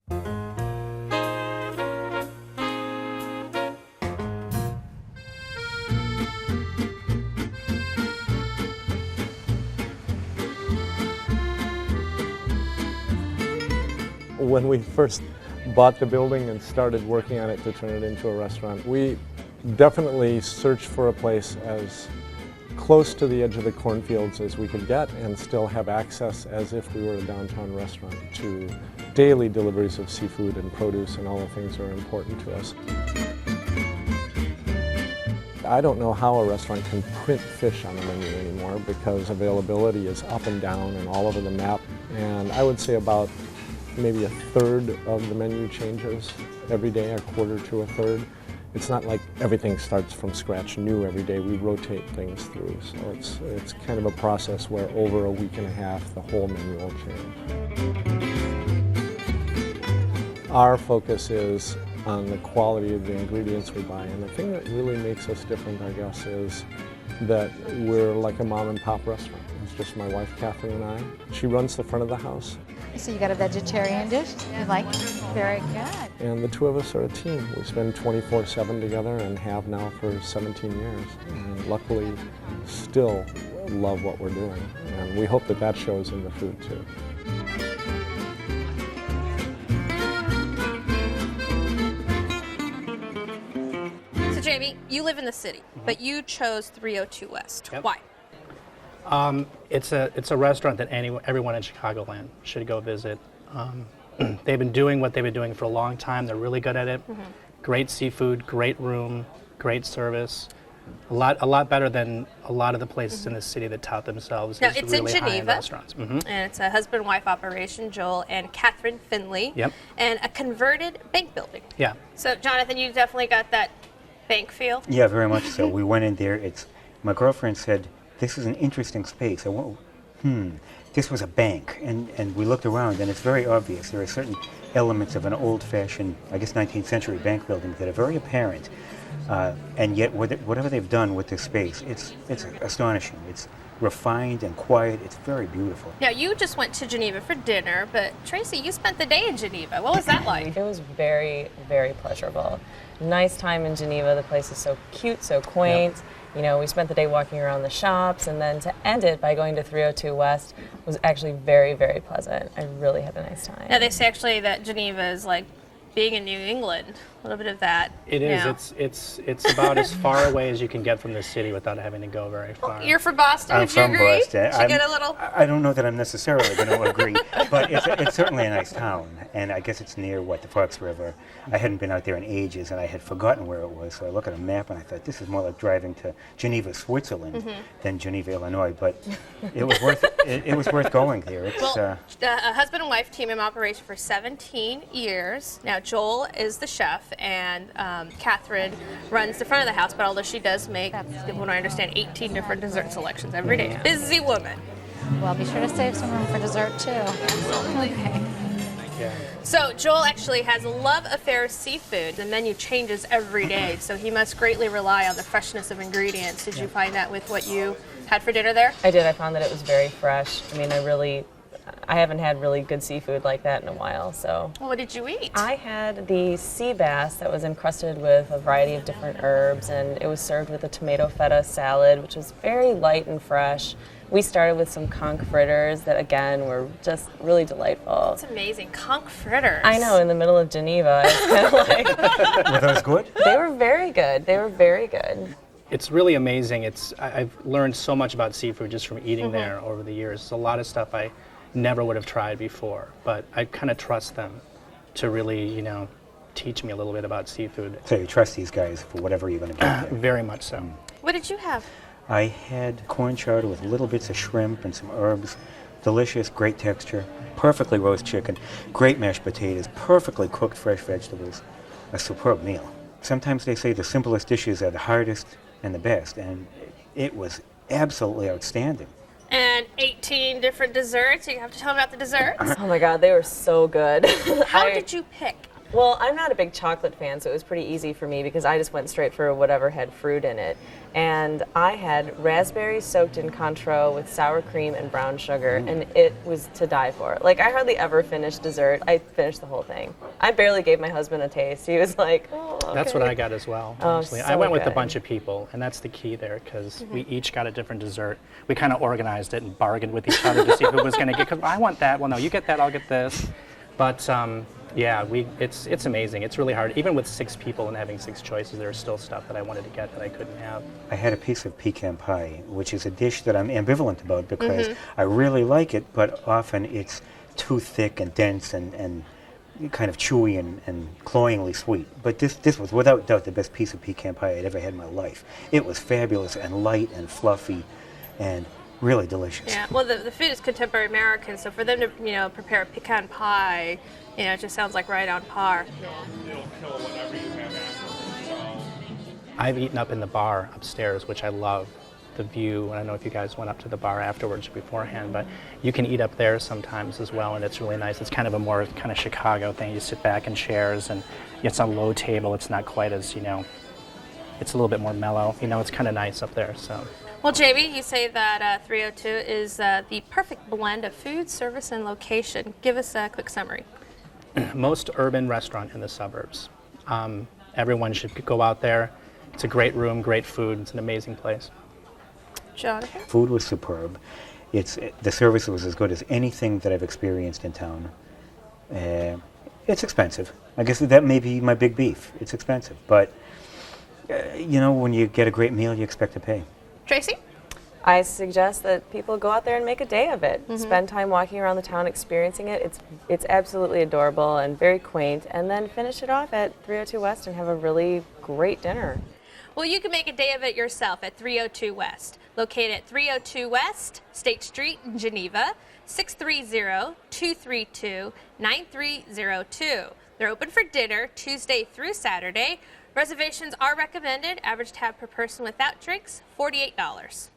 When we first bought the building and started working on it to turn it into a restaurant, we definitely searched for a place as close to the edge of the cornfields as we could get and still have access as if we were a downtown restaurant to daily deliveries of seafood and produce and all the things that are important to us. I don't know how a restaurant can print fish on the menu anymore because availability is up and down and all over the map, and I would say about maybe a third of the menu changes every day, a quarter to a third. It's not like everything starts from scratch new every day. We rotate things through, so it's kind of a process where over a week and a half the whole menu will change. Our focus is on the quality of the ingredients we buy, and the thing that really makes us different, I guess, is that we're like a mom and pop restaurant. It's just my wife, Catherine, and I. She runs the front of the house. So you got a vegetarian dish you like? Very good. And the two of us are a team. We spend 24/7 together and have now for 17 years. And luckily, still love what we're doing. And we hope that that shows in the food too. So Jamie, you live in the city, but you chose 302 West. Yep. Why? It's a restaurant that everyone in Chicagoland should go visit. They've been doing what they've been doing for a long time. They're really good at it. Mm-hmm. Great seafood, great room, great service. A lot better than a lot of the places in the city that tout themselves Now, as it's really in high-end Geneva, restaurants. Mm-hmm. and it's a husband-wife operation, Joel and Catherine Finley, Yep. and a converted bank building. Yeah. So, Jonathan, you definitely got that bank feel. Yeah, very much so. We went in there. My girlfriend said, "This is an interesting space." I went, this was a bank. And we looked around, and it's very obvious. There are certain elements of an old-fashioned, I guess, 19th century bank building that are very apparent. And yet, whatever they've done with this space, it's astonishing. It's refined and quiet. It's very beautiful. Now, you just went to Geneva for dinner, but Tracy, you spent the day in Geneva. What was that like? It was very, very pleasurable. Nice time in Geneva. The place is so cute, so quaint. Yep. You know, we spent the day walking around the shops, and then to end it by going to 302 West was actually very, very pleasant. I really had a nice time. Now, they say actually that Geneva is like being in New England, a little bit of that. It is. It's about as far away as you can get from the city without having to go very far. You're from Boston, I'm would you from agree? Boston. Did you get a little? I don't know that I'm necessarily going to agree, but it's certainly a nice town, and I guess it's near the Fox River. I hadn't been out there in ages, and I had forgotten where it was, so I looked at a map and I thought this is more like driving to Geneva, Switzerland, than Geneva, Illinois. But it was worth it was worth going there. It's a husband and wife team in operation for 17 years. Now Joel is the chef, and Catherine runs the front of the house. But although she does make, from what I understand, 18 different dessert selections every day. Busy woman. Well, be sure to save some room for dessert too. Okay. Yeah. So Joel actually has a love affair with seafood. The menu changes every day, so he must greatly rely on the freshness of ingredients. Did you find that with what you had for dinner there? I did. I found that it was very fresh. I mean, I haven't had really good seafood like that in a while, so. Well, what did you eat? I had the sea bass that was encrusted with a variety of different herbs, and it was served with a tomato feta salad, which was very light and fresh. We started with some conch fritters that, again, were just really delightful. That's amazing. Conch fritters. I know, in the middle of Geneva. It's kind of like... Were those good? They were very good. They were very good. It's really amazing. I've learned so much about seafood just from eating there over the years. It's a lot of stuff I never would have tried before, but I kind of trust them to really, teach me a little bit about seafood. So you trust these guys for whatever you're going to get there? Very much so. What did you have? I had corn chowder with little bits of shrimp and some herbs. Delicious, great texture, perfectly roast chicken, great mashed potatoes, perfectly cooked fresh vegetables. A superb meal. Sometimes they say the simplest dishes are the hardest and the best, and it was absolutely outstanding. And 18 different desserts. You have to tell me about the desserts. Oh my God, they were so good. How did you pick? Well, I'm not a big chocolate fan, so it was pretty easy for me because I just went straight for whatever had fruit in it. And I had raspberries soaked in Cointreau with sour cream and brown sugar, and it was to die for. Like, I hardly ever finished dessert. I finished the whole thing. I barely gave my husband a taste. He was like, oh, okay. That's what I got as well. Oh, Actually. so I went with a good. bunch of people, and that's the key there, because we each got a different dessert. We kind of organized it and bargained with each other to see who was going to get, because I want that. Well, no, you get that, I'll get this. But yeah, it's amazing. It's really hard. Even with 6 people and having 6 choices, there's still stuff that I wanted to get that I couldn't have. I had a piece of pecan pie, which is a dish that I'm ambivalent about because I really like it, but often it's too thick and dense and kind of chewy and cloyingly sweet. But this was without doubt the best piece of pecan pie I'd ever had in my life. It was fabulous and light and fluffy and really delicious. Yeah, well, the food is contemporary American, so for them to, prepare a pecan pie, it just sounds like right on par. I've eaten up in the bar upstairs, which I love. The view, and I don't know if you guys went up to the bar afterwards or beforehand, but you can eat up there sometimes as well, and it's really nice. It's kind of a more kind of Chicago thing. You sit back in chairs, and it's a low table. It's not quite as, it's a little bit more mellow. It's kind of nice up there, so. Well, JB, you say that 302 is the perfect blend of food, service, and location. Give us a quick summary. Most urban restaurant in the suburbs. Everyone should go out there. It's a great room, great food. It's an amazing place. Jonathan? Food was superb. The service was as good as anything that I've experienced in town. It's expensive. I guess that may be my big beef. It's expensive, but when you get a great meal, you expect to pay. Tracy? I suggest that people go out there and make a day of it. Spend time walking around the town, experiencing it. It's absolutely adorable and very quaint. And then finish it off at 302 West and have a really great dinner. Well, you can make a day of it yourself at 302 West. Located at 302 West, State Street in Geneva, 630-232-9302. They're open for dinner Tuesday through Saturday. Reservations are recommended. Average tab per person without drinks, $48.